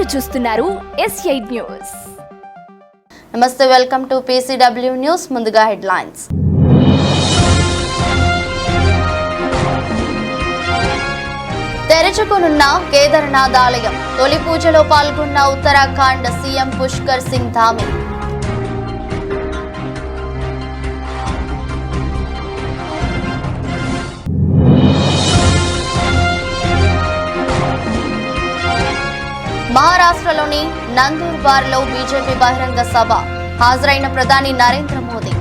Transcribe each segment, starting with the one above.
మీరు చూస్తున్నారు S8 news. నమస్తే, వెల్కమ్ టు PCW న్యూస్. ముందుగా హెడ్లైన్స్. తెరచుకునున్న కేదార్నాథ్ ఆలయం తొలి పూజలో పాల్గొన్న ఉత్తరాఖండ్ సీఎం పుష్కర్ సింగ్ ధామి. మహారాష్ట్రలోని నందూర్బార్లో బీజేపీ బహిరంగ సభ హాజరైన ప్రధాని నరేంద్ర మోదీ.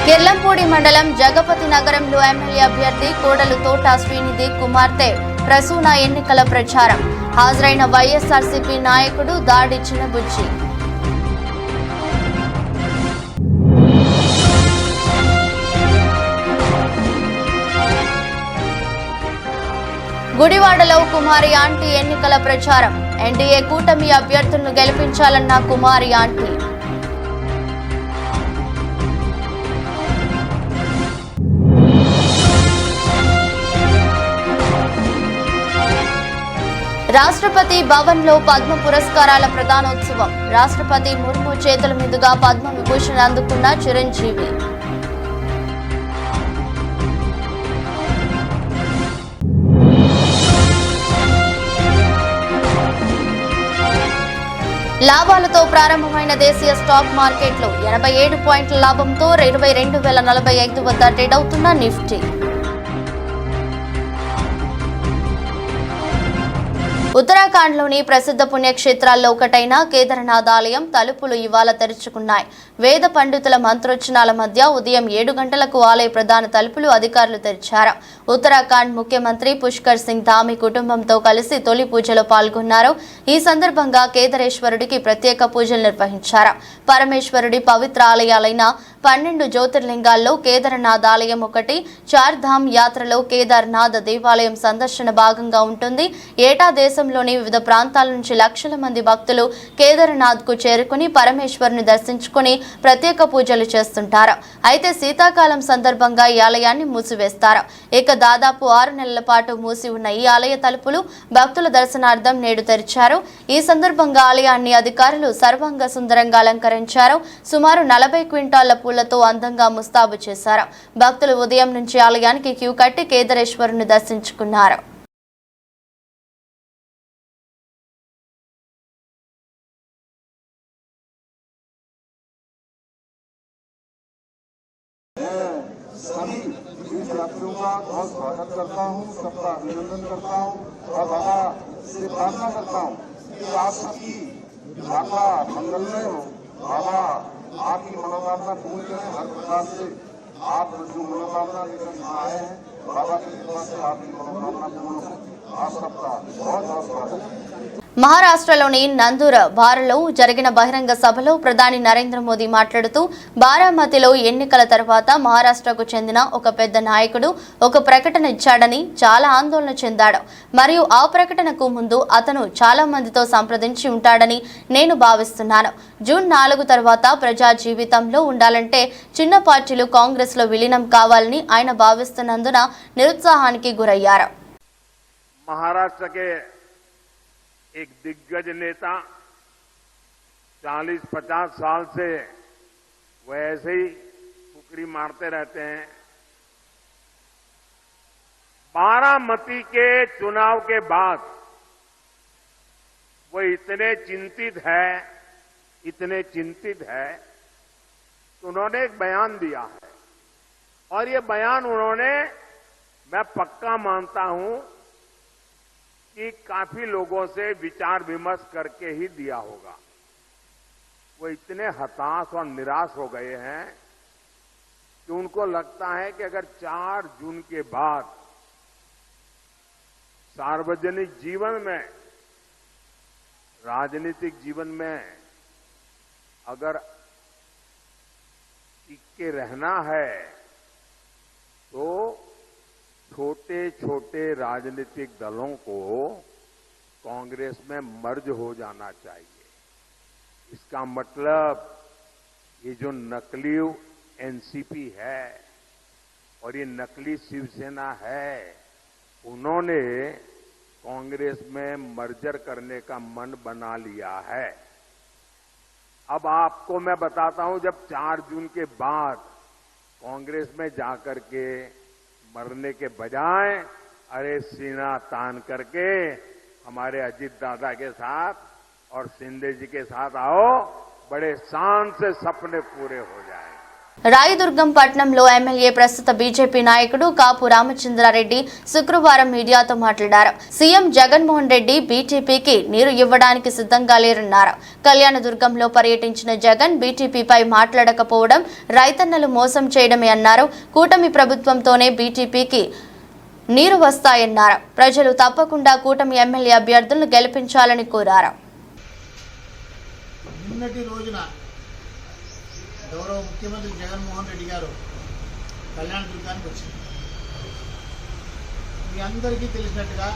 కిర్లంపూడి మండలం జగపతి నగరంలో ఎమ్మెల్యే అభ్యర్థి కోడలు తోట శ్రీనిధి కుమార్తె ప్రసూన ఎన్నికల ప్రచారం హాజరైన వైఎస్ఆర్సీపీ నాయకుడు దాడి చిన్నబుజ్జి. గుడివాడలో కుమారి ఆంటీ ఎన్నికల ప్రచారం ఎన్డీఏ కూటమి అభ్యర్థులను గెలిపించాలన్న కుమారి ఆంటీ. రాష్ట్రపతి భవన్ లో పద్మ పురస్కారాల ప్రదానోత్సవం రాష్ట్రపతి ముర్ము చేతుల మీదుగా పద్మ విభూషణ్ అందుకున్న చిరంజీవి. లాభాలతో ప్రారంభమైన దేశీయ స్టాక్ మార్కెట్లో 87 పాయింట్ల లాభంతో 22,045 వద్ద ట్రేడ్ అవుతున్న నిఫ్టీ. ఉత్తరాఖండ్లోని ప్రసిద్ధ పుణ్యక్షేత్రాల్లో ఒకటైన కేదార్నాథ్ ఆలయం తలుపులు ఇవాళ తెరుచుకున్నాయి. వేద పండితుల మంత్రోచ్చనాల మధ్య ఉదయం 7 గంటలకు ఆలయ ప్రధాన తలుపులు అధికారులు తెరిచారు. ఉత్తరాఖండ్ ముఖ్యమంత్రి పుష్కర్ సింగ్ ధామి కుటుంబంతో కలిసి తొలి పూజలో పాల్గొన్నారు. ఈ సందర్భంగా కేదారేశ్వరుడికి ప్రత్యేక పూజలు నిర్వహించారు. పరమేశ్వరుడి పవిత్ర ఆలయాలైన 12 జ్యోతిర్లింగాల్లో కేదార్నాథ్ ఆలయం ఒకటి. చార్ధామ్ యాత్రలో కేదార్నాథ్ దేవాలయం సందర్శన భాగంగా ఉంటుంది. ఏటా దేశంలోని వివిధ ప్రాంతాల నుంచి లక్షల మంది భక్తులు కేదార్నాథ్ కు చేరుకుని పరమేశ్వరుని దర్శించుకుని ప్రత్యేక పూజలు చేస్తుంటారు. అయితే శీతాకాలం సందర్భంగా ఈ ఆలయాన్ని మూసివేస్తారు. ఇక దాదాపు 6 నెలల పాటు మూసి ఉన్న ఈ ఆలయ తలుపులు భక్తుల దర్శనార్థం నేడు తెరిచారు. ఈ సందర్భంగా ఆలయాన్ని అధికారులు సర్వాంగ సుందరంగా అలంకరించారు. సుమారు 40 క్వింటాళ్ల పూలతో అందంగా ముస్తాబు చేశారు. భక్తులు ఉదయం నుంచి ఆలయానికి క్యూ కట్టి కేదారేశ్వరుని దర్శించుకున్నారు. सभी तीर्थयात्रियों का बहुत स्वागत करता हूँ, सबका अभिनंदन करता हूँ और बाबा से प्रार्थना करता हूँ कि आप सबकी यात्रा मंगलमय हो। बाबा आपकी मनोकामना पूर्ण करें। हर प्रकार से आप जो मनोकामना लेकर यहाँ आए हैं, बाबा की कृपा से आपकी मनोकामना पूर्ण हो। आप सबका बहुत बहुत स्वागत। మహారాష్ట్రలోని నందూర్ బార్లో జరిగిన బహిరంగ సభలో ప్రధాని నరేంద్ర మోదీ మాట్లాడుతూ బారామతిలో ఎన్నికల తర్వాత మహారాష్ట్రకు చెందిన ఒక పెద్ద నాయకుడు ఒక ప్రకటన ఇచ్చాడని చాలా ఆందోళన చెందాడు. మరియు ఆ ప్రకటనకు ముందు అతను చాలా మందితో సంప్రదించి ఉంటాడని నేను భావిస్తున్నాను. జూన్ 4 తర్వాత ప్రజా జీవితంలో ఉండాలంటే చిన్న పార్టీలు కాంగ్రెస్ లో విలీనం కావాలని ఆయన భావిస్తున్నందున నిరుత్సాహానికి గురయ్యారు. एक दिग्गज नेता 40-50 साल से वो ऐसे ही फुकरी मारते रहते हैं। बारामती के चुनाव के बाद वो इतने चिंतित है तो उन्होंने एक बयान दिया है और ये बयान उन्होंने, मैं पक्का मानता हूं कि काफी लोगों से विचार विमर्श करके ही दिया होगा। वो इतने हताश और निराश हो गए हैं कि उनको लगता है कि अगर 4 जून के बाद सार्वजनिक जीवन में, राजनीतिक जीवन में अगर टिक के रहना है तो छोटे छोटे राजनीतिक दलों को कांग्रेस में मर्ज हो जाना चाहिए। इसका मतलब ये जो नकली एनसीपी है और ये नकली शिवसेना है, उन्होंने कांग्रेस में मर्जर करने का मन बना लिया है। अब आपको मैं बताता हूं, जब 4 जून के बाद कांग्रेस में जाकर के मरने के बजाय अरे सीना तान करके हमारे अजीत दादा के साथ और शिंदे जी के साथ आओ, बड़े शान से सपने पूरे हो जाएं। రాయదుర్గం పట్టణంలో ఎమ్మెల్యే ప్రస్తుత బీజేపీ నాయకుడు కాపు రామచంద్రారెడ్డి శుక్రవారం మీడియాతో మాట్లాడారు. సీఎం జగన్మోహన్ రెడ్డి బీటీపీకి నీరు ఇవ్వడానికి సిద్ధంగా లేరన్నారు. కళ్యాణదుర్గంలో పర్యటించిన జగన్ బీటీపీపై మాట్లాడకపోవడం రైతన్నలు మోసం చేయడమే అన్నారు. కూటమి ప్రభుత్వంతోనే బీటీపీకి నీరు వస్తాయన్నారు. ప్రజలు తప్పకుండా కూటమి ఎమ్మెల్యే అభ్యర్థులను గెలిపించాలని కోరారు. గౌరవ ముఖ్యమంత్రి జగన్మోహన్ రెడ్డి గారు కళ్యాణదుర్గానికి వచ్చింది. మీ అందరికీ తెలిసినట్టుగా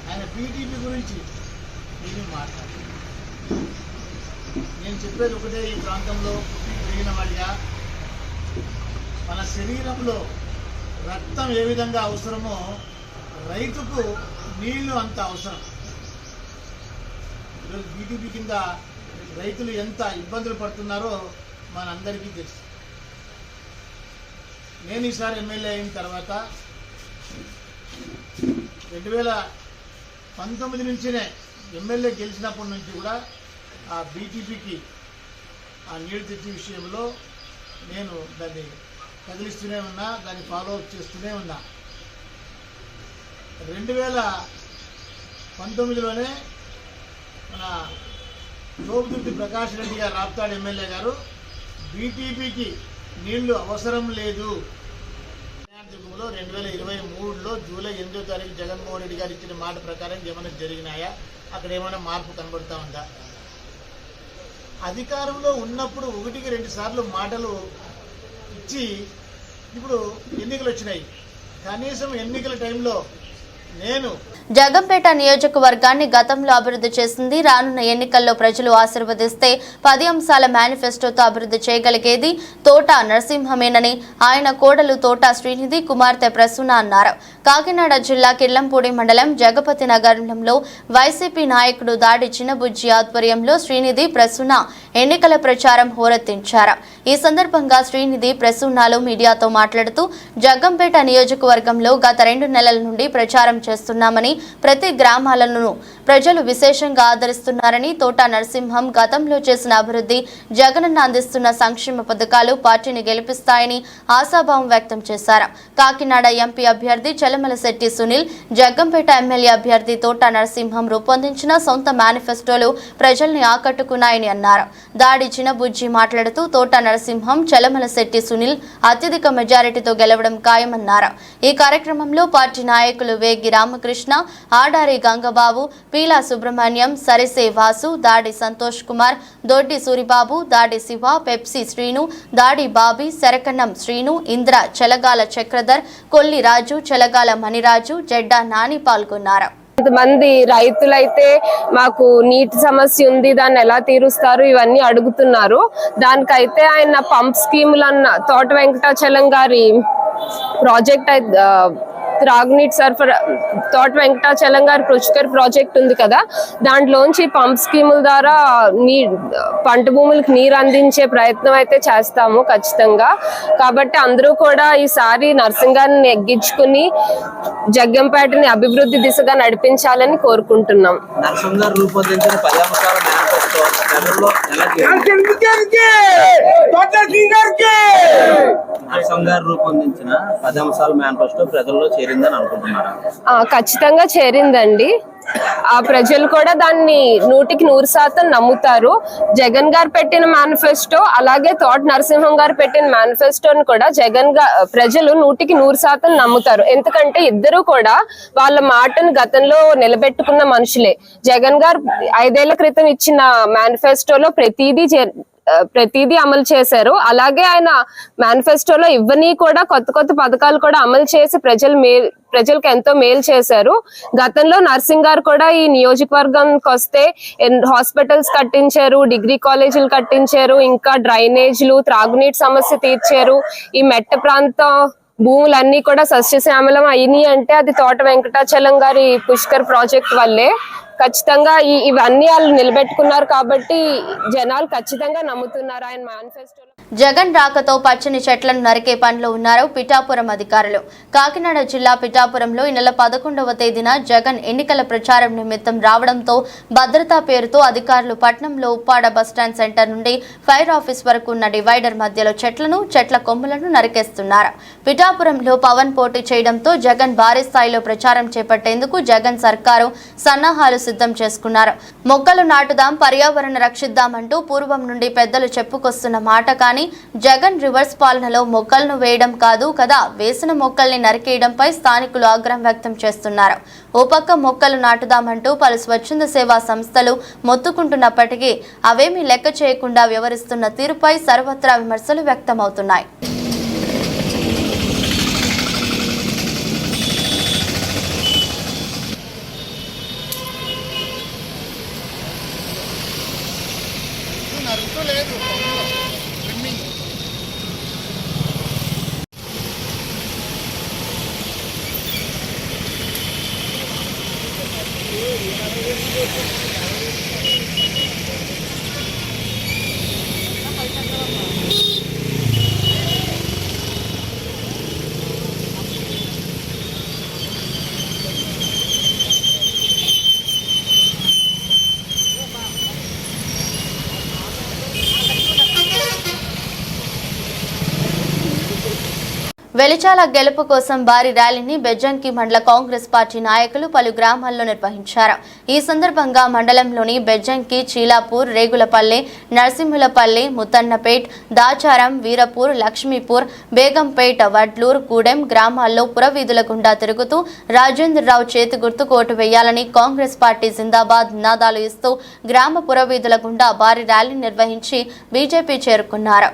ఆయన బీటీపీ గురించి ఏమీ మాట్లాడారు. నేను చెప్పేది ఒకటే, ఈ ప్రాంతంలో పుట్టి పెరిగిన వాడిగా మన శరీరంలో రక్తం ఏ విధంగా అవసరమో రైతుకు నీళ్లు అంత అవసరం. ఈరోజు బీటీపీ కింద రైతులు ఎంత ఇబ్బందులు పడుతున్నారో మనందరికీ తెలుసు. నేను ఈసారి ఎమ్మెల్యే అయిన తర్వాత 2019 నుంచినే ఎమ్మెల్యే గెలిచినప్పటి నుంచి కూడా ఆ బీటీపీకి ఆ నీళ్ళు తెచ్చే విషయంలో నేను దాన్ని కదిలిస్తూనే ఉన్నా, దాన్ని ఫాలో అప్ చేస్తూనే ఉన్నా. 2019లోనే మన తోపుదుర్తి ప్రకాష్ రెడ్డి గారు, రాప్తాడు ఎమ్మెల్యే గారు, బీటీపీకి నీళ్లు అవసరం లేదు కళ్యాణదుర్గంలో 2023లో జూలై 8వ తారీఖు జగన్మోహన్ రెడ్డి గారు ఇచ్చిన మాట ప్రకారం ఏమైనా జరిగినాయా? అక్కడ ఏమైనా మార్పు కనబడుతూ ఉందా? అధికారంలో ఉన్నప్పుడు 1కి 2 సార్లు మాటలు ఇచ్చి ఇప్పుడు ఎన్నికలు వచ్చినాయి. కనీసం ఎన్నికల టైంలో జగంపేట నియోజకవర్గాన్ని గతంలో అభివృద్ధి చేసింది. రానున్న ఎన్నికల్లో ప్రజలు ఆశీర్వదిస్తే 10 అంశాల మేనిఫెస్టోతో అభివృద్ధి చేయగలిగేది తోట నరసింహమేనని ఆయన కోడలు తోట శ్రీనిధి కుమార్తె ప్రసూన అన్నారు. కాకినాడ జిల్లా కిర్లంపూడి మండలం జగపతి నగరంలో వైసీపీ నాయకుడు దాడి చిన్నబుజ్జి ఆధ్వర్యంలో శ్రీనిధి ప్రసూన ఎన్నికల ప్రచారం హోరెత్తించారు. ఈ సందర్భంగా శ్రీనిధి ప్రసూనాలు మీడియాతో మాట్లాడుతూ జగంపేట నియోజకవర్గంలో గత 2 నెలల నుండి ప్రచారం చేస్తున్నామని, ప్రతి గ్రామాలను ప్రజలు విశేషంగా ఆదరిస్తున్నారని, తోట నరసింహం గతంలో చేసిన అభివృద్ధి, జగనన్న అందిస్తున్న సంక్షేమ పథకాలు పార్టీని గెలిపిస్తాయని ఆశాభావం వ్యక్తం చేశారు. కాకినాడ ఎంపీ అభ్యర్థి చలమలశెట్టి సునీల్, జగంపేట ఎమ్మెల్యే అభ్యర్థి తోట నరసింహం రూపొందించిన సొంత మేనిఫెస్టోలు ప్రజల్ని ఆకట్టుకున్నాయని అన్నారు. దాడి చిన్నబుజ్జి మాట్లాడుతూ తోట నరసింహం, చలమలశెట్టి సునీల్ అత్యధిక మెజారిటీతో గెలవడం ఖాయమన్నారు. ఈ కార్యక్రమంలో పార్టీ నాయకులు వేగి రామకృష్ణ, ఆడారి గంగబాబు, పీలా సుబ్రహ్మణ్యం, సరిసే వాసు, దాడి సంతోష్ కుమార్, దొడ్డి సూరిబాబు, దాడి శివ, పెప్సీ శ్రీను, దాడి బాబీ, శరకన్నం శ్రీను, ఇంద్ర, చెలగాల చక్రధర్, కొల్లి రాజు, చెలగాల మణిరాజు, జెడ్డా నాని పాల్గొన్నారు. కొంతమంది రైతులైతే మాకు నీటి సమస్య ఉంది, దాన్ని ఎలా తీరుస్తారు ఇవన్నీ అడుగుతున్నారు. దానికైతే ఆయన పంప్ స్కీములన్న తోట వెంకటాచలం గారి ప్రాజెక్ట్ త్రాగునీటి సరఫరా తోట వెంకటాచలం గారి పుష్కర్ ప్రాజెక్ట్ ఉంది కదా, దాంట్లోంచి పంప్ స్కీముల ద్వారా పంట భూములకు నీరు అందించే ప్రయత్నం అయితే చేస్తాము ఖచ్చితంగా. కాబట్టి అందరూ కూడా ఈసారి నర్సింగాన్ని ఎగ్గించుకుని జగ్గంపేటని అభివృద్ధి దిశగా నడిపించాలని కోరుకుంటున్నాం. నర్సింగారు రూపొందించిన 10 అంశాల మేనిఫెస్టో నర్సింగారు రూపొందించిన 10 అంశాల మేనిఫెస్టో ప్రజల్లో చేరిందని అనుకుంటున్నారా? ఖచ్చితంగా చేరిందండి. ఆ ప్రజలు కూడా దాన్ని 100కి 100% నమ్ముతారు. జగన్ గారు పెట్టిన మేనిఫెస్టో అలాగే తోట నరసింహం గారు పెట్టిన మేనిఫెస్టోని కూడా ప్రజలు 100కి 100% నమ్ముతారు. ఎందుకంటే ఇద్దరు కూడా వాళ్ళ మాటను గతంలో నిలబెట్టుకున్న మనుషులే. జగన్ గారు 5 ఏళ్ల క్రితం ఇచ్చిన మేనిఫెస్టోలో ప్రతిదీ ప్రతిదీ అమలు చేశారు. అలాగే ఆయన మేనిఫెస్టోలో ఇవన్నీ కూడా కొత్త పథకాలు కూడా అమలు చేసి ప్రజలకు ఎంతో మేలు చేశారు. గతంలో నర్సింగ్ గారు కూడా ఈ నియోజకవర్గానికి వస్తే హాస్పిటల్స్ కట్టించారు, డిగ్రీ కాలేజీలు కట్టించారు, ఇంకా డ్రైనేజ్లు, త్రాగునీటి సమస్య తీర్చారు. ఈ మెట్ట ప్రాంతం భూములన్నీ కూడా సస్యశ్యామలం అయినాయి అంటే అది తోట వెంకటాచలం గారి పుష్కర్ ప్రాజెక్ట్ వల్లే. ఖచ్చితంగా ఇవన్నీ వాళ్ళు నిలబెట్టుకున్నారు కాబట్టి జనాలు ఖచ్చితంగా నమ్ముతున్నారు ఆయన మేనిఫెస్టోలో. జగన్ రాకతో పచ్చని చెట్లను నరికే పనిలో ఉన్నారు పిఠాపురం అధికారులు. కాకినాడ జిల్లా పిఠాపురంలో ఈ నెల 11వ తేదీన జగన్ ఎన్నికల ప్రచారం నిమిత్తం రావడంతో భద్రతా పేరుతో అధికారులు పట్నంలో ఉప్పాడ బస్టాండ్ సెంటర్ నుండి ఫైర్ ఆఫీస్ వరకు ఉన్న డివైడర్ మధ్యలో చెట్ల కొమ్ములను నరికేస్తున్నారు. పిఠాపురంలో పవన్ పోటీ చేయడంతో జగన్ భారీ స్థాయిలో ప్రచారం చేపట్టేందుకు జగన్ సర్కారు సన్నాహాలు సిద్ధం చేసుకున్నారు. మొక్కలు నాటుదాం, పర్యావరణ రక్షిద్దామంటూ పూర్వం నుండి పెద్దలు చెప్పుకొస్తున్న మాట కానీ జగన్ రివర్స్ పాలనలో మొక్కలను వేయడం కాదు కదా, వేసిన మొక్కల్ని నరికేయడంపై స్థానికులు ఆగ్రహం వ్యక్తం చేస్తున్నారు. ఓ పక్క మొక్కలు నాటుదామంటూ పలు స్వచ్ఛంద సేవా సంస్థలు మొత్తుకుంటున్నప్పటికీ అవేమీ లెక్క చేయకుండా వ్యవహరిస్తున్న తీరుపై సర్వత్రా విమర్శలు వ్యక్తమవుతున్నాయి. వెలిచాల గెలుపు కోసం భారీ ర్యాలీని బెజ్జంకి మండల కాంగ్రెస్ పార్టీ నాయకులు పలు గ్రామాల్లో నిర్వహించారు. ఈ సందర్భంగా మండలంలోని బెజ్జంకి, చీలాపూర్, రేగులపల్లె, నరసింహులపల్లి, ముత్తన్నపేట్, దాచారం, వీరపూర్, లక్ష్మీపూర్, బేగంపేట్, వడ్లూర్, గూడెం గ్రామాల్లో పురవీధుల గుండా తిరుగుతూ రాజేంద్రరావు చేతి గుర్తుకు ఓటు వేయాలని కాంగ్రెస్ పార్టీ జిందాబాద్ నినాదాలు ఇస్తూ గ్రామ పురవీధుల గుండా భారీ ర్యాలీ నిర్వహించి బీజేపీ చేరుకున్నారు.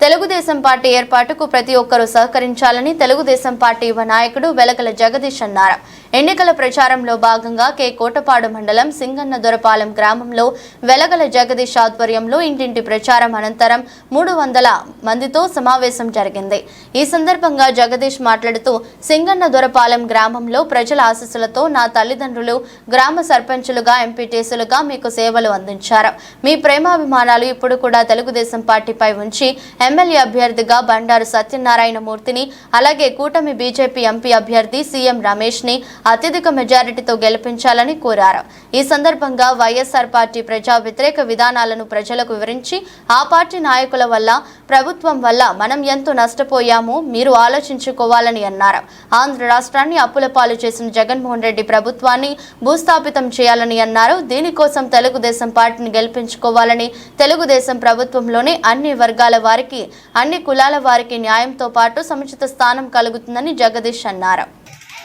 తెలుగుదేశం పార్టీ ఏర్పాటుకు ప్రతి ఒక్కరూ సహకరించాలని తెలుగుదేశం పార్టీ యువ నాయకుడు వెలగల జగదీష్ అన్నారు. ఎన్నికల ప్రచారంలో భాగంగా కోటపాడు మండలం సింగన్న దొరపాలెం గ్రామంలో వెలగల జగదీష్ ఆధ్వర్యంలో ఇంటింటి ప్రచారం అనంతరం 300 మందితో సమావేశం జరిగింది. ఈ సందర్భంగా జగదీష్ మాట్లాడుతూ సింగన్న దొరపాలెం గ్రామంలో ప్రజల ఆశీస్సులతో నా తల్లిదండ్రులు గ్రామ సర్పంచులుగా, ఎంపీటీసీలుగా మీకు సేవలు అందించారు. మీ ప్రేమాభిమానాలు ఇప్పుడు కూడా తెలుగుదేశం పార్టీపై ఉంచి ఎమ్మెల్యే అభ్యర్థిగా బండారు సత్యనారాయణ మూర్తిని, అలాగే కూటమి బీజేపీ ఎంపీ అభ్యర్థి సీఎం రమేష్ ని అత్యధిక మెజారిటీతో గెలిపించాలని కోరారు. ఈ సందర్భంగా వైఎస్ఆర్ పార్టీ ప్రజా వ్యతిరేక విధానాలను ప్రజలకు వివరించి ఆ పార్టీ నాయకుల వల్ల, ప్రభుత్వం వల్ల మనం ఎంతో నష్టపోయామో మీరు ఆలోచించుకోవాలని అన్నారు. ఆంధ్ర రాష్ట్రాన్ని అప్పుల పాలు చేసిన జగన్మోహన్ రెడ్డి ప్రభుత్వాన్ని భూస్థాపితం చేయాలని అన్నారు. దీనికోసం తెలుగుదేశం పార్టీని గెలిపించుకోవాలని, తెలుగుదేశం ప్రభుత్వంలోనే అన్ని వర్గాల వారికి, అన్ని కులాల వారికి న్యాయంతో పాటు సముచిత స్థానం కలుగుతుందని జగదీష్ అన్నారు.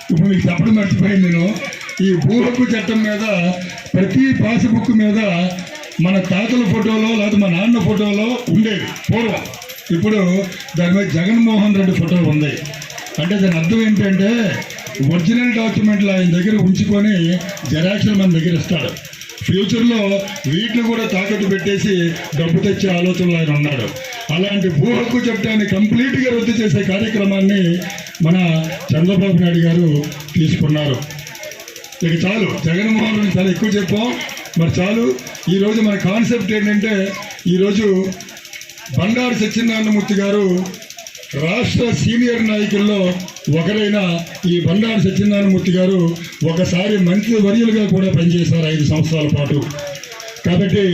ఇప్పుడు మీకు చెప్పడం మర్చిపోయింది నేను. ఈ భూ హక్కు చట్టం మీద ప్రతి పాస్బుక్ మీద మన తాతల ఫోటోలో లేదా మా నాన్న ఫోటోలో ఉండేది పూర్వం. ఇప్పుడు దాని మీద జగన్మోహన్ రెడ్డి ఫోటో ఉంది. అంటే దాని అర్థం ఏంటంటే ఒరిజినల్ డాక్యుమెంట్లు ఆయన దగ్గర ఉంచుకొని జెరాక్స్లు మన దగ్గర ఇస్తాడు. ఫ్యూచర్లో వీటిని కూడా తాకట్టు పెట్టేసి డబ్బు తెచ్చే ఆలోచనలో ఆయన ఉన్నాడు. అలాంటి భూ హక్కు చట్టాన్ని కంప్లీట్గా రద్దు చేసే కార్యక్రమాన్ని మన చంద్రబాబు నాయుడు గారు తీసుకున్నారు. ఇక చాలు, జగన్మోహన్ రెడ్డి చాలా ఎక్కువ చెప్పాం, మరి చాలు. ఈరోజు మన కాన్సెప్ట్ ఏంటంటే, ఈరోజు బండారు సత్యనారాయణమూర్తి గారు రాష్ట్ర సీనియర్ నాయకుల్లో ఒకరైన ఈ బండారు సత్యనారాయణమూర్తి గారు ఒకసారి మంత్రి వర్యులుగా కూడా పనిచేశారు 5 సంవత్సరాల పాటు. కాబట్టి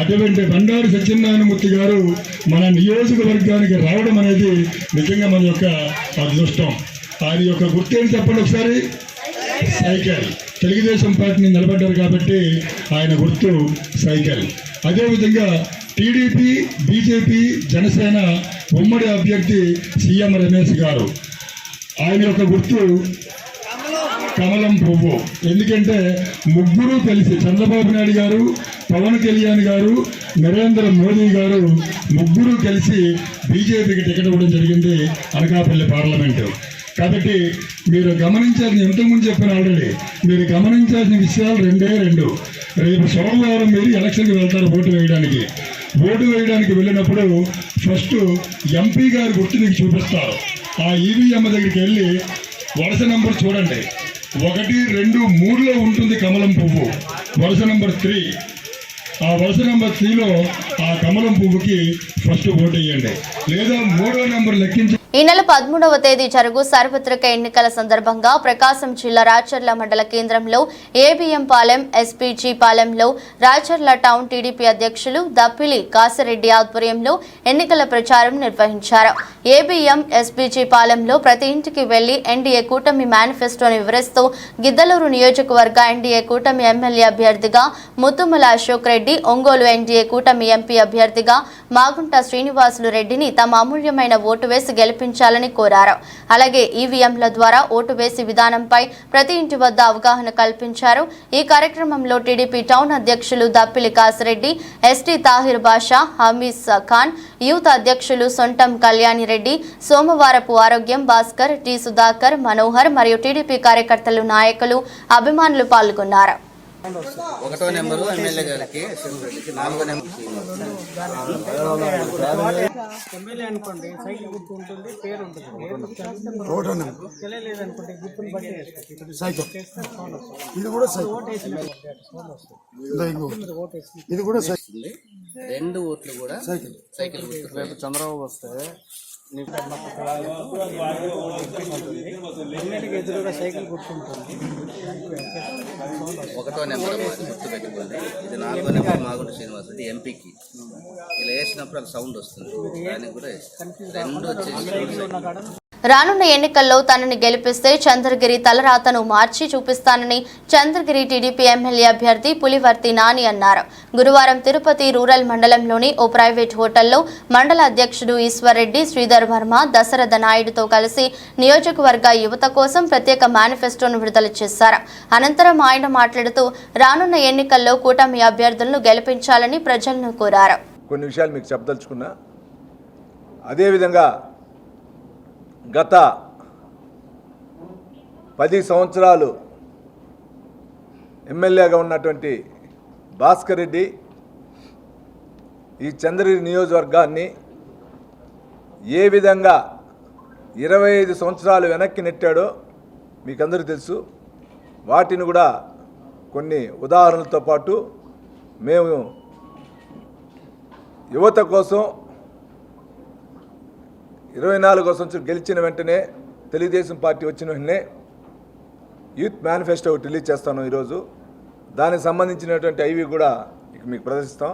అటువంటి బండారు సత్యనారాయణమూర్తి గారు మన నియోజకవర్గానికి రావడం అనేది నిజంగా మన యొక్క అదృష్టం. ఆయన యొక్క గుర్తేంటి చెప్పండి ఒకసారి? సైకిల్. తెలుగుదేశం పార్టీని నిలబడ్డారు కాబట్టి ఆయన గుర్తు సైకిల్. అదేవిధంగా టీడీపీ, బీజేపీ, జనసేన ఉమ్మడి అభ్యర్థి సీఎం రమేష్ గారు, ఆయన యొక్క గుర్తు కమలం పువ్వు. ఎందుకంటే ముగ్గురు కలిసి, చంద్రబాబు నాయుడు గారు, పవన్ కళ్యాణ్ గారు, నరేంద్ర మోదీ గారు ముగ్గురు కలిసి బీజేపీకి టికెట్ ఇవ్వడం జరిగింది అనకాపల్లి పార్లమెంటు. కాబట్టి మీరు గమనించాల్సిన, ఇంతకుముందు చెప్పిన ఆల్రెడీ, మీరు గమనించాల్సిన విషయాలు రెండు. రేపు సోమవారం మీరు ఎలక్షన్కి వెళ్తారు ఓటు వేయడానికి. ఓటు వేయడానికి వెళ్ళినప్పుడు ఫస్ట్ ఎంపీ గారి గుర్తు మీకు చూపిస్తారు. ఆ ఈవీఎం దగ్గరికి వెళ్ళి వరుస నెంబర్ చూడండి. 1, 2, 3లో ఉంటుంది కమలం పువ్వు. వరుస నెంబర్ 3, ఆ వరుస నెంబర్ 3లో ఆ కమలం పువ్వుకి ఫస్ట్ ఓటు వేయండి. లేదా 3వ నెంబర్ లెక్కించి. ఈ నెల 13వ తేదీ జరుగు సార్వత్రిక ఎన్నికల సందర్భంగా ప్రకాశం జిల్లా రాచర్ల మండల కేంద్రంలో ఏబిఎం పాలెం, ఎస్పీజీ పాలెంలో రాచర్ల టౌన్ టీడీపీ అధ్యక్షులు దప్పిలి కాసిరెడ్డి ఆధ్వర్యంలో ఎన్నికల ప్రచారం నిర్వహించారు. ఏబిఎం, ఎస్పీజీ పాలెంలో ప్రతి ఇంటికి వెళ్లి ఎన్డీఏ కూటమి మేనిఫెస్టోను వివరిస్తూ గిద్దలూరు నియోజకవర్గ ఎన్డీఏ కూటమి ఎమ్మెల్యే అభ్యర్థిగా ముత్తుమల అశోక్ రెడ్డి, ఒంగోలు ఎన్డీఏ కూటమి ఎంపీ అభ్యర్థిగా మాగుంట శ్రీనివాసులు రెడ్డిని తమ అమూల్యమైన ఓటు వేసి గెలిపించాలని కోరారు. అలాగే ఈవీఎంల ద్వారా ఓటు వేసి విధానంపై ప్రతి ఇంటి వద్ద అవగాహన కల్పించారు. ఈ కార్యక్రమంలో టీడీపీ టౌన్ అధ్యక్షులు దప్పిలి కాసిరెడ్డి, ఎస్టీ తాహిర్ బాషా, హమీస్ ఖాన్, యూత్ అధ్యక్షులు సొంటం కళ్యాణి రెడ్డి, సోమవారపు ఆరోగ్యం, భాస్కర్, టి సుధాకర్, మనోహర్ మరియు టీడీపీ కార్యకర్తలు, నాయకులు, అభిమానులు పాల్గొన్నారు. 1వ నెంబరు ఎమ్మెల్యే గారికి, 4వ నెంబర్ ఎమ్మెల్యే అనుకోండి, సైకిల్ గుర్తు ఉంటుంది, పేరు ఉంటుంది. తెలియలేదనుకోండి, గుర్తుని బట్టి సైకిల్ ఇది కూడా ఇది కూడా 2 ఓట్లు కూడా సైకిల్ గుర్తు. రేపు చంద్రబాబు వస్తే అన్నిటికీ ఎదురుగా సైకిల్ గుర్తుంటుంది. 1వ నెంబర్ గుర్తు పెట్టుకోండి. ఇది 4వ నెంబర్ మాగుంట శ్రీనివాసుడు ఎంపీకి. ఇలా వేసినప్పుడు అది సౌండ్ వస్తుంది, దానికి కూడా 2 వచ్చేసి. రానున్న ఎన్నికల్లో తనని గెలిపిస్తే చంద్రగిరి తలరాతను మార్చి చూపిస్తానని చంద్రగిరి టీడీపీ ఎమ్మెల్యే అభ్యర్థి పులివర్తి నాని అన్నారు. గురువారం తిరుపతి రూరల్ మండలంలోని ఓ ప్రైవేట్ హోటల్లో మండల అధ్యక్షుడు ఈశ్వర్రెడ్డి, శ్రీధర్ వర్మ, దశరథ నాయుడుతో కలిసి నియోజకవర్గ యువత కోసం ప్రత్యేక మేనిఫెస్టోను విడుదల చేశారు. అనంతరం ఆయన మాట్లాడుతూ రానున్న ఎన్నికల్లో కూటమి అభ్యర్థులను గెలిపించాలని ప్రజలను కోరారు. కొన్ని విషయాలు మీకు చెప్పదలుచుకున్నా. అదేవిధంగా గత 10 సంవత్సరాలు ఎమ్మెల్యేగా ఉన్నటువంటి భాస్కర్ రెడ్డి ఈ చంద్రగిరి నియోజకవర్గాన్ని ఏ విధంగా 25 సంవత్సరాలు వెనక్కి నెట్టాడో మీకందరికీ తెలుసు. వాటిని కూడా కొన్ని ఉదాహరణలతో పాటు మేము యువత కోసం 24వ సంవత్సరం గెలిచిన వెంటనే, తెలుగుదేశం పార్టీ వచ్చిన వెంటనే యూత్ మేనిఫెస్టో ఒకటి రిలీజ్ చేస్తాను ఈరోజు. దానికి సంబంధించినటువంటి ఐవి కూడా మీకు ప్రదర్శిస్తాం.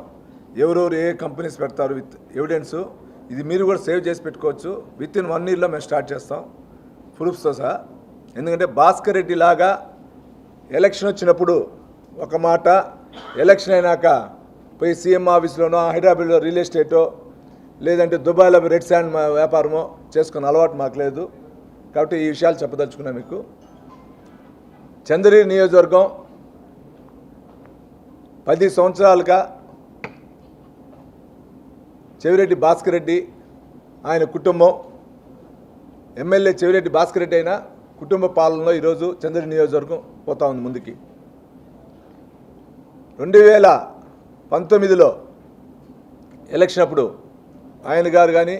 ఎవరెవరు ఏ కంపెనీస్ పెడతారు విత్ ఎవిడెన్సు, ఇది మీరు కూడా సేవ్ చేసి పెట్టుకోవచ్చు. విత్ ఇన్ 1 ఇయర్లో మేము స్టార్ట్ చేస్తాం ప్రూఫ్స్తో సహా. ఎందుకంటే భాస్కర్ రెడ్డి లాగా ఎలక్షన్ వచ్చినప్పుడు ఒక మాట, ఎలక్షన్ అయినాక పోయి సీఎం ఆఫీస్లోనో, హైదరాబాద్లో రియల్ ఎస్టేటో, లేదంటే దుబాయ్లో రెడ్ శాండ్ వ్యాపారమో చేసుకున్న అలవాటు మాకు లేదు. కాబట్టి ఈ విషయాలు చెప్పదలుచుకున్నా మీకు. చంద్రగిరి నియోజకవర్గం 10 సంవత్సరాలుగా చెవిరెడ్డి భాస్కర్ రెడ్డి, ఆయన కుటుంబం, ఎమ్మెల్యే చెవిరెడ్డి భాస్కర్ రెడ్డి అయిన కుటుంబ పాలనలో ఈరోజు చంద్రగిరి నియోజకవర్గం పోతా ఉంది ముందుకి. 2019లో ఎలక్షన్ అప్పుడు ఆయన గారు కానీ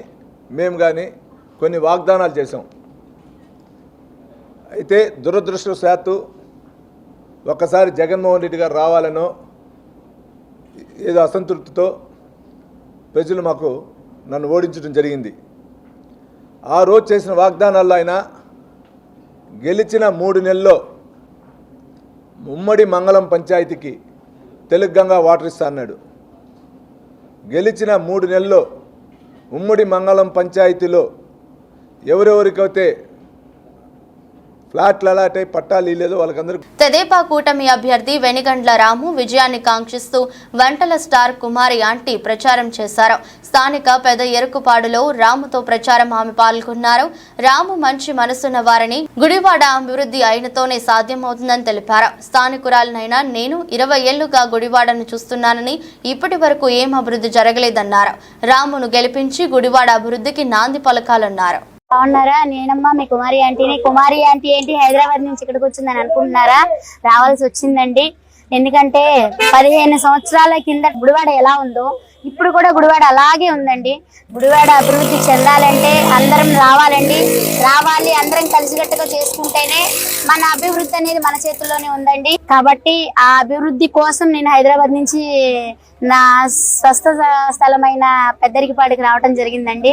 మేము కానీ కొన్ని వాగ్దానాలు చేసాం. అయితే దురదృష్టవశాత్తు ఒక్కసారి జగన్మోహన్ రెడ్డి గారు రావాలనో ఏదో అసంతృప్తితో ప్రజలు నన్ను ఓడించడం జరిగింది. ఆ రోజు చేసిన వాగ్దానాల్లో ఆయన గెలిచిన 3 నెలల్లో ఉమ్మడి మంగళం పంచాయతీకి తెలుగంగా వాటర్ ఇస్తా అన్నాడు. గెలిచిన 3 నెలల్లో ఉమ్మడి మంగళం పంచాయతీలో ఎవరెవరికైతే ఫ్లాట్లు అలాంటి పట్టాలు లేదో వాళ్ళకందరికీ తెదేపా కూటమి అభ్యర్థి వెనిగండ్ల రాము విజయాన్ని కాంక్షిస్తూ వంటల స్టార్ కుమారి ఆంటీ ప్రచారం చేశారు. స్థానిక పెద్ద ఎరుకుపాడులో రాముతో ప్రచారం ఆమె పాల్గొన్నారు. రాము మంచి మనసున్న వారిని గుడివాడ అభివృద్ధి అయినతోనే సాధ్యమవుతుందని తెలిపారు. స్థానికురాలనైనా నేను 20 ఏళ్లుగా గుడివాడను చూస్తున్నానని ఇప్పటి వరకు ఏం అభివృద్ధి జరగలేదన్నారు. రామును గెలిపించి గుడివాడ అభివృద్ధికి నాంది పలకాలన్నారు. బాగున్నారా? నేనమ్మా మీ కుమారి ఆంటీని. కుమారి ఆంటీ ఏంటి హైదరాబాద్ నుంచి ఇక్కడికి వచ్చిందని అనుకుంటున్నారా? రావాల్సి వచ్చిందండి. ఎందుకంటే 15 సంవత్సరాల కింద గుడివాడ ఎలా ఉందో ఇప్పుడు కూడా గుడివాడ అలాగే ఉందండి. గుడివాడ అభివృద్ధి చెందాలంటే అందరం రావాలి, అందరం కలిసికట్టుగా చేసుకుంటేనే మన అభివృద్ధి అనేది మన చేతుల్లోనే ఉందండి. కాబట్టి ఆ అభివృద్ధి కోసం నేను హైదరాబాద్ నుంచి నా స్వస్థ స్థలమైన పెద్దరికిపాడికి రావడం జరిగిందండి.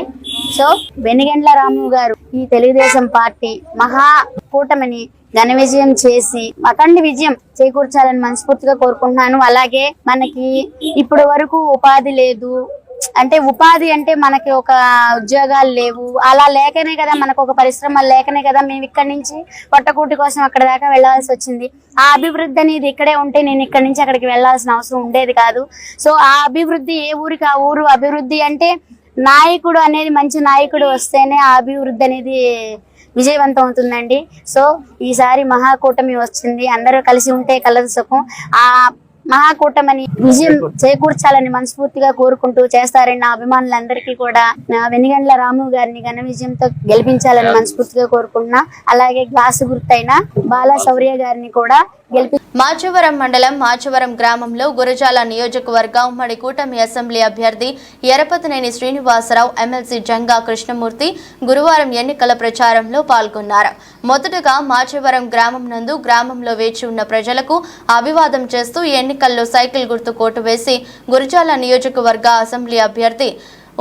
సో వెనిగండ్ల రాము గారు ఈ తెలుగుదేశం పార్టీ మహా కూటమిని ఘన విజయం చేసి అఖండ విజయం చేకూర్చాలని మనస్ఫూర్తిగా కోరుకుంటున్నాను. అలాగే మనకి ఇప్పుడు వరకు ఉపాధి లేదు, అంటే ఉపాధి అంటే మనకి ఒక ఉద్యోగాలు లేవు, అలా లేకనే కదా మనకు ఒక పరిశ్రమలు లేకనే కదా మేము ఇక్కడి నుంచి పొట్టకూటి కోసం అక్కడ దాకా వెళ్లాల్సి వచ్చింది. ఆ అభివృద్ధి అనేది ఇక్కడే ఉంటే నేను ఇక్కడి నుంచి అక్కడికి వెళ్లాల్సిన అవసరం ఉండేది కాదు. సో ఆ అభివృద్ధి ఏ ఊరికి ఆ ఊరు అభివృద్ధి అంటే నాయకుడు అనేది మంచి నాయకుడు వస్తేనే ఆ అభివృద్ధి అనేది విజయవంతం అవుతుందండి. సో ఈసారి మహాకూటమి వచ్చింది, అందరూ కలిసి ఉంటే కలదు సుఖం. ఆ మహాకూటమిని విజయం చేకూర్చాలని మనస్ఫూర్తిగా కోరుకుంటూ చేస్తారని నా అభిమానులందరికీ కూడా వెనిగండ్ల రాము గారిని ఘన విజయంతో గెలిపించాలని మనస్ఫూర్తిగా కోరుకుంటున్నా. అలాగే గ్లాసు గుర్తైన బాలా శౌర్య గారిని కూడా మాచవరం మండలం మాచవరం గ్రామంలో గురజాల నియోజకవర్గ ఉమ్మడి కూటమి అసెంబ్లీ అభ్యర్థి ఎరపతినేని శ్రీనివాసరావు, ఎమ్మెల్సీ జంగా కృష్ణమూర్తి గురువారం ఎన్నికల ప్రచారంలో పాల్గొన్నారు. మొదటగా మాచవరం గ్రామం నందు గ్రామంలో వేచి ఉన్న ప్రజలకు అభివాదం చేస్తూ ఎన్నికల్లో సైకిల్ గుర్తు కోటు వేసి గురజాల నియోజకవర్గ అసెంబ్లీ అభ్యర్థి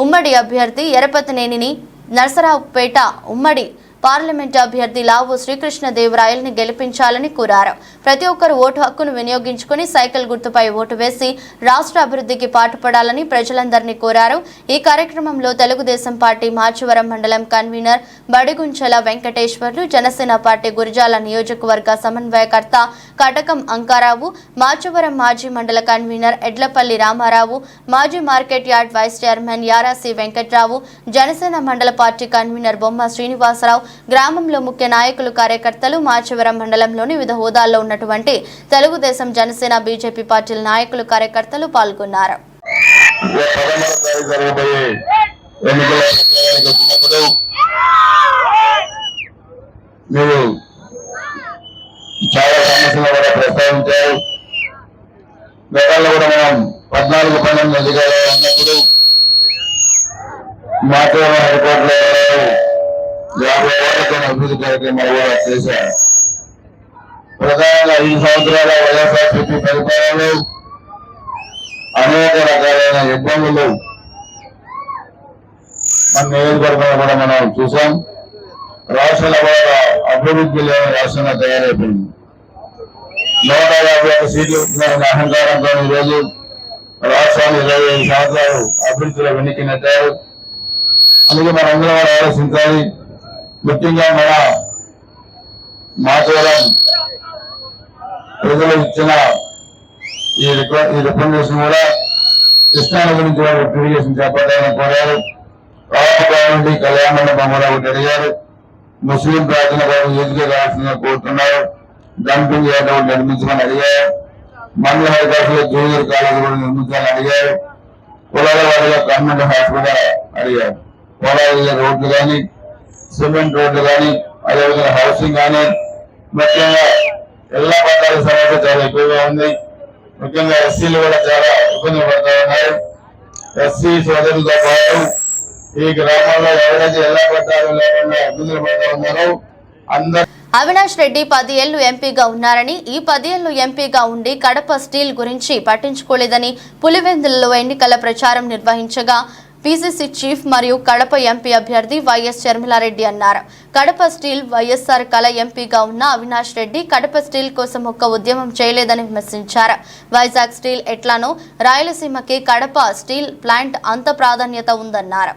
ఉమ్మడి అభ్యర్థి ఎరపతినేనిని నరసరావుపేట ఉమ్మడి పార్లమెంట్ అభ్యర్థి లావు శ్రీకృష్ణదేవరాయల్ని గెలిపించాలని కోరారు. ప్రతి ఒక్కరు ఓటు హక్కును వినియోగించుకుని సైకిల్ గుర్తుపై ఓటు వేసి రాష్ట్ర అభివృద్ధికి పాటుపడాలని ప్రజలందరినీ కోరారు. ఈ కార్యక్రమంలో తెలుగుదేశం పార్టీ మాచవరం మండలం కన్వీనర్ బడిగుంచల వెంకటేశ్వర్లు, జనసేన పార్టీ గురజాల నియోజకవర్గ సమన్వయకర్త కటకం అంకారావు, మాచవరం మాజీ మండల కన్వీనర్ ఎడ్లపల్లి రామారావు, మాజీ market yard vice chairman Yarasi Venkatrao, Janasena మండల పార్టీ కన్వీనర్ బొమ్మ శ్రీనివాసరావు, గ్రామంలో ముఖ్య నాయకులు, కార్యకర్తలు, మాచవరం మండలంలోని వివిధ హోదాల్లో ఉన్నటువంటి తెలుగుదేశం, జనసేన, బీజేపీ పార్టీల నాయకులు, కార్యకర్తలు పాల్గొన్నారు. చాలా సమస్యలు కూడా ప్రస్తావించారు. గతంలో కూడా మనం 14-12 అధికారులు ఉన్నప్పుడు మాచవరం హైకోర్టులో 50 కోట్లతో అభివృద్ధి కార్యక్రమాలు కూడా చేశారు. ప్రధానంగా 5 సంవత్సరాల వైఎస్ఆర్సీపీ పరిపాలనలో అనేక రకాలైన ఇబ్బందులు మన నియోజకవర్గంలో కూడా మనం చూసాం. రాష్ట్రంలో కూడా అభివృద్ధి లేని రాష్ట్రంగా తయారైపోయింది. 151 సీట్లు వచ్చిన అహంకారంతో ఈరోజు రాష్ట్రాన్ని 25 సంవత్సరాలు అభివృద్ధిలో వెనక్కి నెట్టారు. అందుకే మనందరం కూడా ఆలోచించాలి. ముఖ్యంగా మన మాచవరం ప్రజలు ఇచ్చిన ఈ రికమెండేషన్ కూడా కృష్ణాల గురించి కూడా అప్లికేషన్ చేపట్టాలని కోరారు. రాష్ట్ర నుండి కళ్యాణ మండపం కూడా ఒకటి అడిగారు. ముస్లిం ప్రార్థన కోసం ఎదుగుగా కావాల్సిందిగా కోరుతున్నారు. డంపింగ్ యార్డ్ ఒకటి నిర్మించమని అడిగారు. మండల హైదరాబాద్ జూనియర్ కాలేజీ కూడా నిర్మించాలని అడిగారు. కులాల వారిగా గవర్నమెంట్ హాస్పిటల్ అడిగారు. పొలాల రోడ్లు కానీ, సిమెంట్ రోడ్లు కానీ, అదేవిధంగా హౌసింగ్ కానీ, ముఖ్యంగా ఇళ్ల పట్టాల సమస్య చాలా ఎక్కువగా ఉంది. ముఖ్యంగా ఎస్సీలు కూడా చాలా ఇబ్బందులు పడుతూ ఉన్నాయి. ఎస్సీ సోదరులతో పాటు ఈ గ్రామాల్లో ఎవరైతే ఎలా పట్టాలు లేకుండా ఇబ్బందులు పడుతూ ఉన్నారో అందరూ. అవినాష్ రెడ్డి 10 ఏళ్లు ఎంపీగా ఉన్నారని, ఈ 10 ఏళ్లు ఎంపీగా ఉండి కడప స్టీల్ గురించి పట్టించుకోలేదని పులివెందులలో ఎన్నికల ప్రచారం నిర్వహించగా పీసీసీ చీఫ్ మరియు కడప ఎంపీ అభ్యర్థి వైఎస్ షర్మిలారెడ్డి అన్నారు. కడప స్టీల్ వైఎస్ఆర్ కళ ఎంపీగా ఉన్న అవినాష్ రెడ్డి కడప స్టీల్ కోసం ఒక్క ఉద్యమం చేయలేదని విమర్శించారు. వైజాగ్ స్టీల్ ఎట్లానో రాయలసీమకి కడప స్టీల్ ప్లాంట్ అంత ప్రాధాన్యత ఉందన్నారు.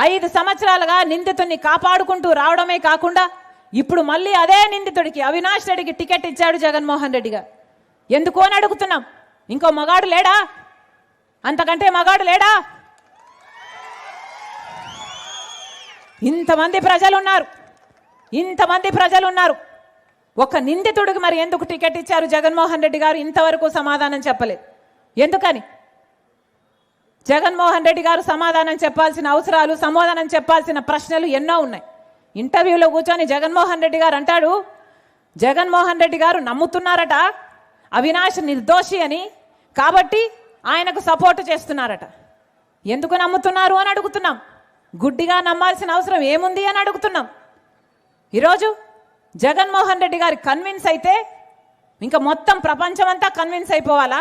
5 సంవత్సరాలుగా నిందితుడిని కాపాడుకుంటూ రావడమే కాకుండా ఇప్పుడు మళ్ళీ అదే నిందితుడికి అవినాష్ రెడ్డికి టికెట్ ఇచ్చాడు జగన్మోహన్ రెడ్డి గారు. ఎందుకు అని అడుగుతున్నాం. ఇంకో మగాడు లేడా? అంతకంటే మగాడు లేడా? ఇంతమంది ప్రజలు ఉన్నారు. ఒక నిందితుడికి మరి ఎందుకు టికెట్ ఇచ్చారు జగన్మోహన్ రెడ్డి గారు? ఇంతవరకు సమాధానం చెప్పలేదు. ఎందుకని? జగన్మోహన్ రెడ్డి గారు సమాధానం చెప్పాల్సిన అవసరాలు, సమాధానం చెప్పాల్సిన ప్రశ్నలు ఎన్నో ఉన్నాయి. ఇంటర్వ్యూలో కూర్చొని జగన్మోహన్ రెడ్డి గారు అంటాడు, జగన్మోహన్ రెడ్డి గారు నమ్ముతున్నారట అవినాష్ నిర్దోషి అని, కాబట్టి ఆయనకు సపోర్ట్ చేస్తున్నారట. ఎందుకు నమ్ముతున్నారు అని అడుగుతున్నాం. గుడ్డిగా నమ్మాల్సిన అవసరం ఏముంది అని అడుగుతున్నాం. ఈరోజు జగన్మోహన్ రెడ్డి గారు కన్విన్స్ అయితే ఇంకా మొత్తం ప్రపంచమంతా కన్విన్స్ అయిపోవాలా?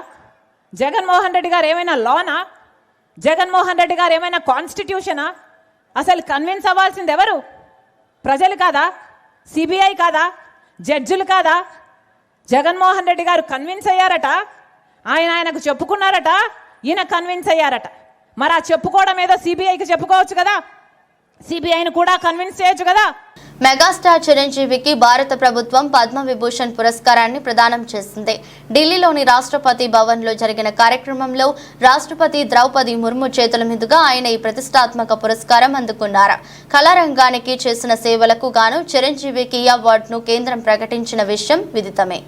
జగన్మోహన్ రెడ్డి గారు ఏమైనా లానా? జగన్మోహన్ రెడ్డి గారు ఏమైనా కాన్స్టిట్యూషనా? అసలు కన్విన్స్ అవ్వాల్సింది ఎవరు? ప్రజలు కాదా? సిబిఐ కాదా? జడ్జిలు కాదా? జగన్మోహన్ రెడ్డి గారు కన్విన్స్ అయ్యారట, ఆయనకు చెప్పుకున్నారట, ఈయన కన్విన్స్ అయ్యారట. మరి ఆ చెప్పుకోవడం ఏదో సిబిఐకి చెప్పుకోవచ్చు కదా, సిబిఐని కూడా కన్విన్స్ చేయొచ్చు కదా. మెగాస్టార్ చిరంజీవికి భారత ప్రభుత్వం పద్మవిభూషణ్ పురస్కారాన్ని ప్రదానం చేసింది. ఢిల్లీలోని రాష్ట్రపతి భవన్లో జరిగిన కార్యక్రమంలో రాష్ట్రపతి ద్రౌపది ముర్ము చేతుల మీదుగా ఆయన ఈ ప్రతిష్టాత్మక పురస్కారం అందుకున్నారు. కళారంగానికి చేసిన సేవలకు గాను చిరంజీవికి ఈ అవార్డును కేంద్రం ప్రకటించిన విషయం విదితమే.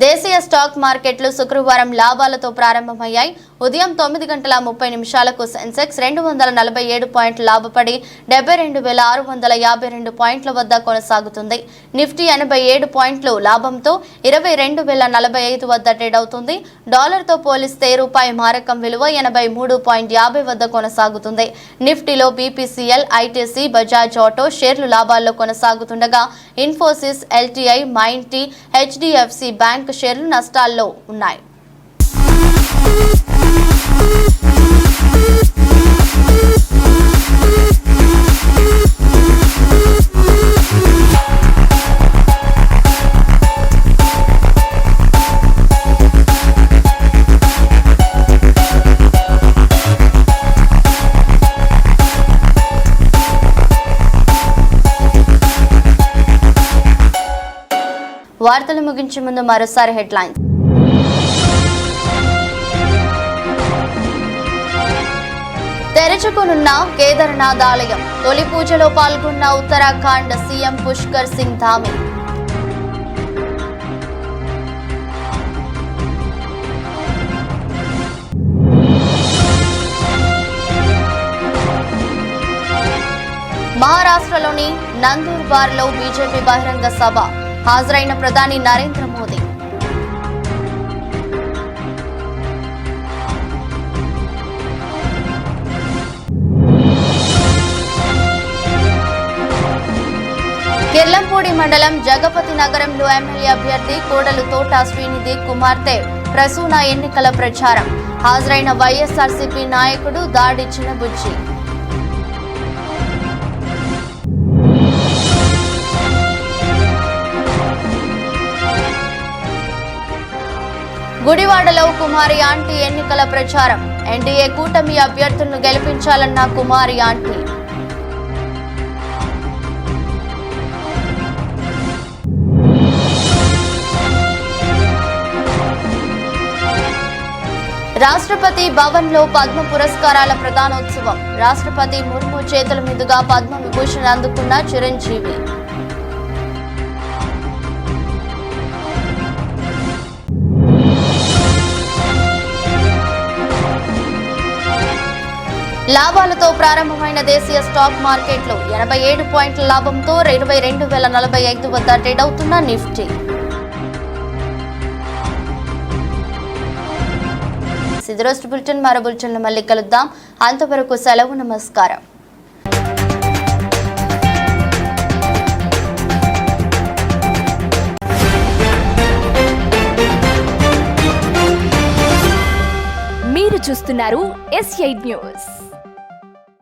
దేశీయ స్టాక్ మార్కెట్లు శుక్రవారం లాభాలతో ప్రారంభమయ్యాయి. ఉదయం 9:30 సెన్సెక్స్ 247 పాయింట్లు లాభపడి 72,652 పాయింట్ల వద్ద కొనసాగుతుంది. నిఫ్టీ 87 పాయింట్లు లాభంతో 22,045 వద్ద ట్రేడ్ అవుతుంది. డాలర్తో పోలిస్తే రూపాయి మారకం విలువ 83.50 వద్ద కొనసాగుతుంది. నిఫ్టీలో బీపీసీఎల్, ఐటీసీ, బజాజ్ ఆటో షేర్లు లాభాల్లో కొనసాగుతుండగా ఇన్ఫోసిస్, ఎల్టీఐ, మైంటీ, హెచ్డిఎఫ్సి బ్యాంక్ షేర్లు నష్టాల్లో ఉన్నాయి. వార్తలు ముగించే ముందు మరోసారి హెడ్లైన్స్. తెరుచుకునున్న కేదార్నాథ్ ఆలయం, తొలి పూజలో పాల్గొన్న ఉత్తరాఖండ్ సీఎం పుష్కర్ సింగ్ ధామి. మహారాష్ట్రలోని నందూర్బార్లో బీజేపీ బహిరంగ సభ, హాజరైన ప్రధాని నరేంద్ర మోదీ. కిర్లంపూడి మండలం జగపతి నగరంలో ఎమ్మెల్యే అభ్యర్థి కోడలు తోట శ్రీనిధి కుమార్తె ప్రసూన ఎన్నికల ప్రచారం, హాజరైన వైఎస్ఆర్సీపీ నాయకుడు దాడి చిన్నబుజ్జి. గుడివాడలో కుమారి ఆంటీ ఎన్నికల ప్రచారం, ఎన్డీఏ కూటమి అభ్యర్థులను గెలిపించాలన్న కుమారి ఆంటీ. రాష్ట్రపతి భవన్లో పద్మ పురస్కారాల ప్రదానోత్సవం, రాష్ట్రపతి ముర్ము చేతుల మీదుగా పద్మ విభూషణ్ అందుకున్న చిరంజీవి. లాభాలతో ప్రారంభమైన దేశీయ స్టాక్ మార్కెట్లో 87 పాయింట్ల లాభంతో 22,045 వద్ద ట్రేడ్ అవుతున్న నిఫ్టీ. ఇది రోజు బులెటిన్. మరో బులెటిన్లో మళ్ళీ కలుద్దాం. అంతవరకు సెలవు. నమస్కారం. మీరు చూస్తున్నారు S8 న్యూస్.